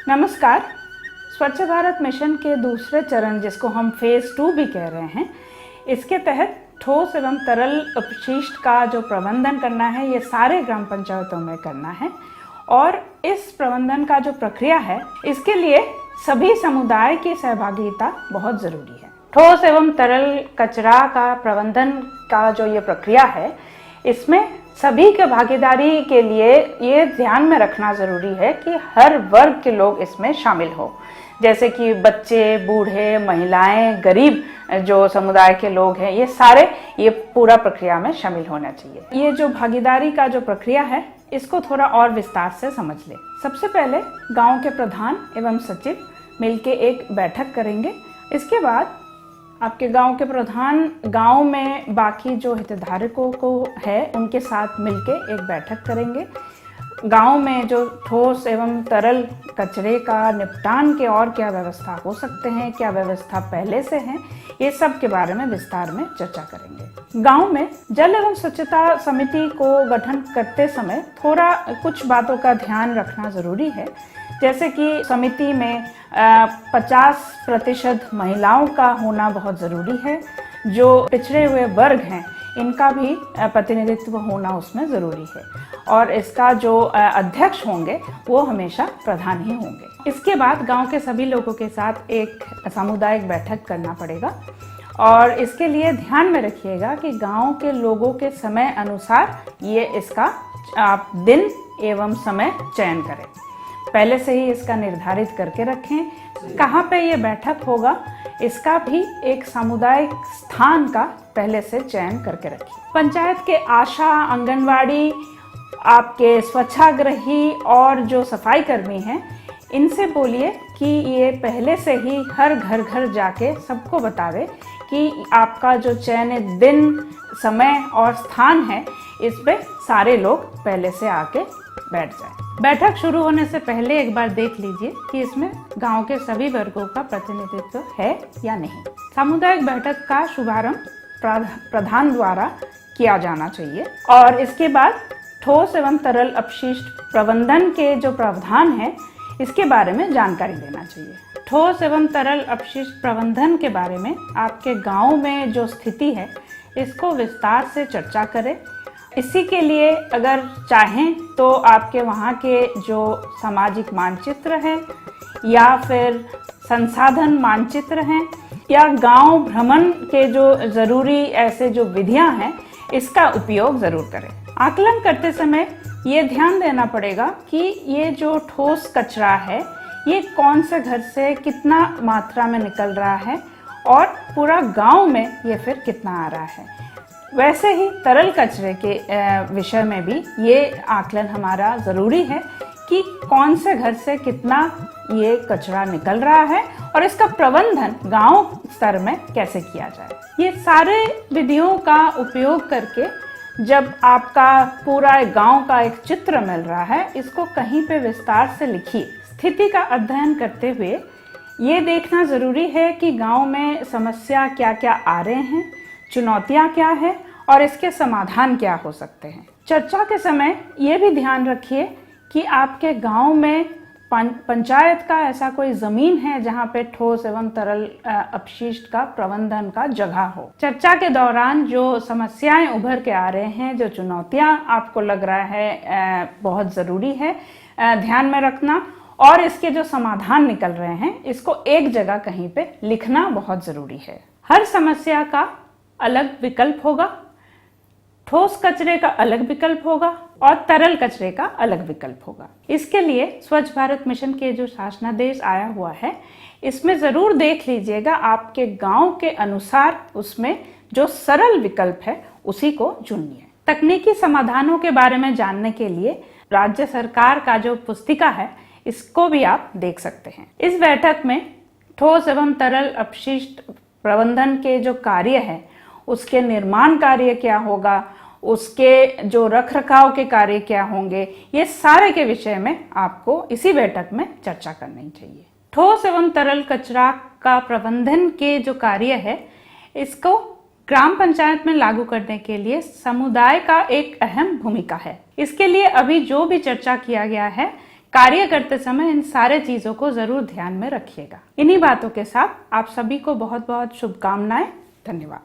नमस्कार। स्वच्छ भारत मिशन के दूसरे चरण, जिसको हम फेज़ 2 भी कह रहे हैं, इसके तहत ठोस एवं तरल अपशिष्ट का जो प्रबंधन करना है, ये सारे ग्राम पंचायतों में करना है। और इस प्रबंधन का जो प्रक्रिया है, इसके लिए सभी समुदाय की सहभागिता बहुत ज़रूरी है। ठोस एवं तरल कचरा का प्रबंधन का जो ये प्रक्रिया है, इसमें सभी के भागीदारी के लिए ये ध्यान में रखना ज़रूरी है कि हर वर्ग के लोग इसमें शामिल हो, जैसे कि बच्चे, बूढ़े, महिलाएं, गरीब जो समुदाय के लोग हैं, ये सारे ये पूरा प्रक्रिया में शामिल होना चाहिए। ये जो भागीदारी का जो प्रक्रिया है, इसको थोड़ा और विस्तार से समझ लें। सबसे पहले गांव के प्रधान एवं सचिव मिलके एक बैठक करेंगे। इसके बाद आपके गांव के प्रधान गांव में बाकी जो हितधारकों को है उनके साथ मिलके एक बैठक करेंगे। गांव में जो ठोस एवं तरल कचरे का निपटान के और क्या व्यवस्था हो सकते हैं, क्या व्यवस्था पहले से है, ये सब के बारे में विस्तार में चर्चा करेंगे। गांव में जल एवं स्वच्छता समिति को गठन करते समय थोड़ा कुछ बातों का ध्यान रखना जरूरी है, जैसे कि समिति में 50% महिलाओं का होना बहुत ज़रूरी है। जो पिछड़े हुए वर्ग हैं, इनका भी प्रतिनिधित्व होना उसमें ज़रूरी है। और इसका जो अध्यक्ष होंगे वो हमेशा प्रधान ही होंगे। इसके बाद गांव के सभी लोगों के साथ एक सामुदायिक बैठक करना पड़ेगा। और इसके लिए ध्यान में रखिएगा कि गांव के लोगों के समय अनुसार ये इसका आप दिन एवं समय चयन करें। पहले से ही इसका निर्धारित करके रखें। कहाँ पे ये बैठक होगा, इसका भी एक सामुदायिक स्थान का पहले से चयन करके रखें। पंचायत के आशा, आंगनवाड़ी, आपके स्वच्छाग्रही और जो सफाई कर्मी हैं, इनसे बोलिए कि ये पहले से ही हर घर घर जाके सबको बतावे कि आपका जो चयनित दिन, समय और स्थान है, इस पे सारे लोग पहले से आके बैठ जाए। बैठक शुरू होने से पहले एक बार देख लीजिए कि इसमें गांव के सभी वर्गों का प्रतिनिधित्व है या नहीं। सामुदायिक बैठक का शुभारंभ प्रधान द्वारा किया जाना चाहिए। और इसके बाद ठोस एवं तरल अपशिष्ट प्रबंधन के जो प्रावधान है, इसके बारे में जानकारी देना चाहिए। ठोस एवं तरल अपशिष्ट प्रबंधन के बारे में आपके गांव में जो स्थिति है, इसको विस्तार से चर्चा करें। इसी के लिए अगर चाहें तो आपके वहाँ के जो सामाजिक मानचित्र हैं या फिर संसाधन मानचित्र हैं या गांव भ्रमण के जो ज़रूरी ऐसे जो विधियां हैं, इसका उपयोग ज़रूर करें। आकलन करते समय ये ध्यान देना पड़ेगा कि ये जो ठोस कचरा है, ये कौन से घर से कितना मात्रा में निकल रहा है और पूरा गांव में ये फिर कितना आ रहा है। वैसे ही तरल कचरे के विषय में भी ये आकलन हमारा ज़रूरी है कि कौन से घर से कितना ये कचरा निकल रहा है और इसका प्रबंधन गांव स्तर में कैसे किया जाए। ये सारे विधियों का उपयोग करके जब आपका पूरा गांव का एक चित्र मिल रहा है, इसको कहीं पे विस्तार से लिखिए। स्थिति का अध्ययन करते हुए ये देखना ज़रूरी है कि गांव में समस्या क्या क्या आ रहे हैं, चुनौतियाँ क्या है और इसके समाधान क्या हो सकते हैं। चर्चा के समय ये भी ध्यान रखिए कि आपके गांव में पंचायत का ऐसा कोई ज़मीन है जहाँ पे ठोस एवं तरल अपशिष्ट का प्रबंधन का जगह हो। चर्चा के दौरान जो समस्याएं उभर के आ रहे हैं, जो चुनौतियां आपको लग रहा है बहुत ज़रूरी है ध्यान में रखना, और इसके जो समाधान निकल रहे हैं, इसको एक जगह कहीं पे लिखना बहुत ज़रूरी है। हर समस्या का अलग विकल्प होगा, ठोस कचरे का अलग विकल्प होगा और तरल कचरे का अलग विकल्प होगा। इसके लिए स्वच्छ भारत मिशन के जो शासनादेश आया हुआ है, इसमें ज़रूर देख लीजिएगा आपके गांव के अनुसार उसमें जो सरल विकल्प है उसी को चुनिए। तकनीकी समाधानों के बारे में जानने के लिए राज्य सरकार का जो पुस्तिका है, इसको भी आप देख सकते हैं। इस बैठक में ठोस एवं तरल अपशिष्ट प्रबंधन के जो कार्य है, उसके निर्माण कार्य क्या होगा, उसके जो रखरखाव के कार्य क्या होंगे, ये सारे के विषय में आपको इसी बैठक में चर्चा करनी चाहिए। ठोस एवं तरल कचरा का प्रबंधन के जो कार्य है, इसको ग्राम पंचायत में लागू करने के लिए समुदाय का एक अहम भूमिका है। इसके लिए अभी जो भी चर्चा किया गया है कार्य करते समय इन सारे चीजों को जरूर ध्यान में रखिएगा। इन्हीं बातों के साथ आप सभी को बहुत बहुत शुभकामनाएं। धन्यवाद।